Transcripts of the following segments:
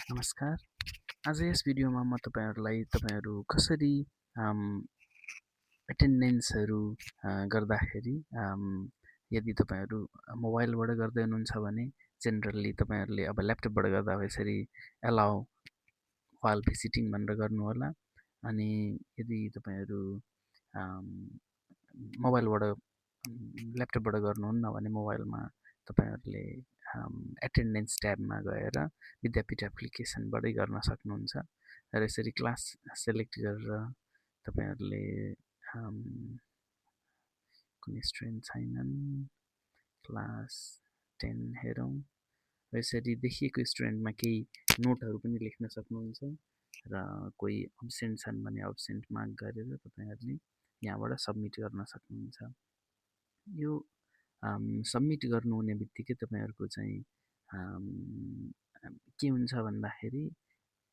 नमस्कार। आज यस भिडियोमा म तपाईहरु कसरी एटेन्डेन्सहरू गर्दाखेरि यदि तपाईहरु मोबाइलबाट गर्दै हुनुहुन्छ भने जेनरली तपाईहरुले अब ल्यापटपबाट गर्दा अब यसरी एलाउ व्हाइल भिजिटिङ भनेर गर्नुहोला। अनि यदि तपाईहरु मोबाइलबाट ल्यापटपबाट गर्नुहुन्न भने मोबाइलमा तपाईहरुले एटेन्डेन्स ट्याबमा गएर विद्यापीठ एप्लिकेसनबाटै गर्न सक्नुहुन्छ र यसरी क्लास सेलेक्ट गरेर तपाईहरुले कुनै स्टुडेन्ट छैनन् क्लास 10 हेरौँ र यसरी देखिएको स्टुडेन्टमा केही नोटहरू पनि लेख्न सक्नुहुन्छ र कोही अब्सेन्ट छन् भने अब्सेन्ट मार्क गरेर तपाईहरुले यहाँबाट सबमिट गर्न सक्नुहुन्छ। यो सबमिट गर्नुहुने बित्तिकै तपाईहरुको चाहिँ के हुन्छ भन्दाखेरि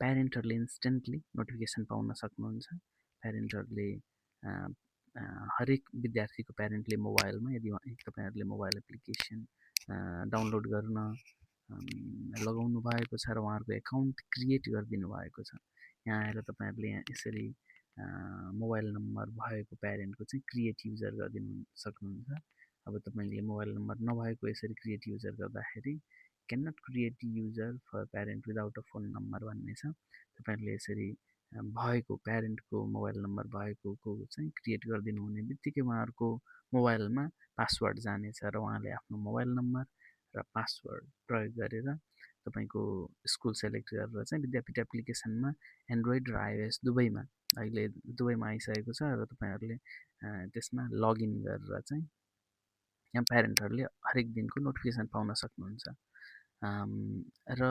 प्यारेन्टहरुले इन्स्ट्यान्टली नोटिफिकेसन पाउन सक्नुहुन्छ। प्यारेन्टहरुले हरेक विद्यार्थीको प्यारेन्टले मोबाइलमा यदि तपाईहरुले मोबाइल एप्लिकेसन डाउनलोड गर्न लगाउनु भएको छ र उहाँहरुको एकाउन्ट क्रिएट गरिदिनु भएको छ, यहाँ आएर तपाईहरुले यसरी मोबाइल नम्बर भएको प्यारेन्टको चाहिँ क्रिएट युजर गरिदिनु सक्नुहुन्छ। अब तपाईले मोबाइल नम्बर नभएको यसरी क्रिएट युजर गर्दाखेरि can not create user for parent without a phone number भन्ने छ। तपाईहरुले यसरी भएको प्यारेन्टको मोबाइल नम्बर भएको चाहिँ क्रिएट गरिदिनु हुने बित्तिकै उहाँहरुको मोबाइलमा पासवर्ड जानेछ र उहाँले आफ्नो मोबाइल नम्बर र पासवर्ड प्रयोग गरेर तपाईको स्कुल सेलेक्ट गरेर चाहिँ विद्यापीठ एप्लिकेसनमा एन्ड्रोइड र आइओएस दुवैमा अहिले दुवैमा आइसकेको छ र तपाईहरुले त्यसमा लगइन गरेर चाहिँ यहाँ प्यारेन्टहरुले हरेक दिनको नोटिफिकेसन पाउन सक्नुहुन्छ। र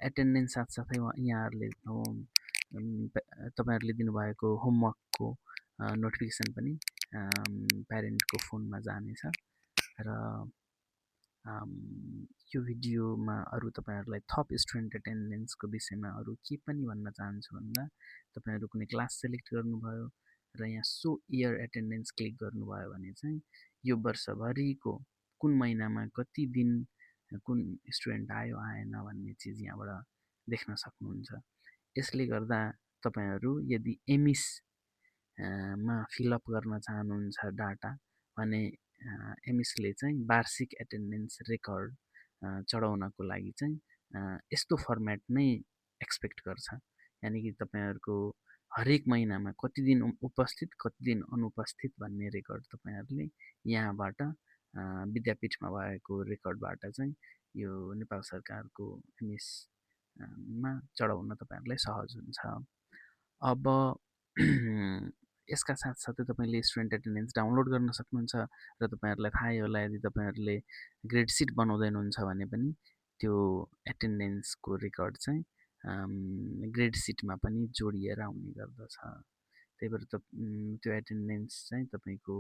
एटेन्डेन्स साथसाथै यहाँहरुले तपाईहरुले दिनुभएको होमवर्कको नोटिफिकेसन पनि प्यारेन्टको फोनमा जानेछ र यो भिडियोमा अरु तपाईहरुलाई थप स्टुडेन्ट एटेन्डेन्सको विषयमा अरु के पनि भन्न चाहन्छु भन्दा तपाईहरु कुनै क्लास सेलेक्ट गर्नुभयो र यहाँ सो इयर एटेन्डेन्स क्लिक गर्नुभयो भने चाहिँ यो वर्षभरिको कुन महिनामा कति दिन कुन स्टुडेन्ट आयो आएन भन्ने चीज यहाँबाट देख्न सक्नुहुन्छ। यसले गर्दा तपाईहरु यदि एमिस मा फिलअप गर्न चाहनुहुन्छ डाटा भने एमिसले चाहिँ वार्षिक एटेन्डेन्स रेकर्ड चढाउनको लागि चाहिँ यस्तो फर्मेट नै एक्सपेक्ट गर्छ। यानि कि तपाईहरुको हरेक महिनामा कति दिन उपस्थित कति दिन अनुपस्थित भन्ने रेकर्ड तपाईहरुले यहाँबाट विद्यापीठमा भएको रेकर्डबाट चाहिँ यो नेपाल सरकारको एमिस मा चढाउन तपाईहरुलाई सहज हुन्छ। अब यसका साथसाथै तपाईले स्टुडेन्ट एटेन्डेन्स डाउनलोड गर्न सक्नुहुन्छ र तपाईहरुलाई थाहै होला यदि तपाईहरुले ग्रेड सिट बनाउँदै हुनुहुन्छ भने पनि त्यो एटेन्डेन्सको रेकर्ड चाहिँ ग्रेड सिटमा पनि जोडिएर आउने गर्दछ। त्यही भएर त्यो एटेन्डेन्स चाहिँ तपाईको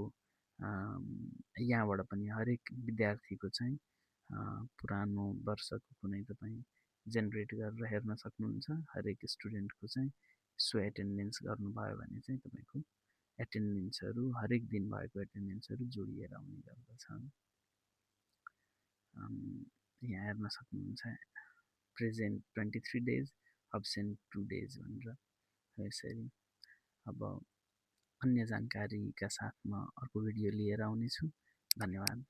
यहाँबाट पनि हरेक विद्यार्थीको चाहिँ पुरानो वर्षको कुनै तपाई जेनेरेट गरेर हेर्न सक्नुहुन्छ। हरेक स्टुडेन्टको चाहिँ सो एटेन्डेन्स गर्नुभयो भने चाहिँ तपाईको एटेन्डेन्सहरु हरेक दिन भएको एटेन्डेन्सहरु जोडिएर आउने गर्दछ। यहाँ हेर्न सक्नुहुन्छ प्रेजेन्ट 23 डेज अब्सेन्ट 2 डेज भनेर यसरी। अब अन्य जानकारीका साथ म अर्को भिडियो लिएर आउनेछु। धन्यवाद।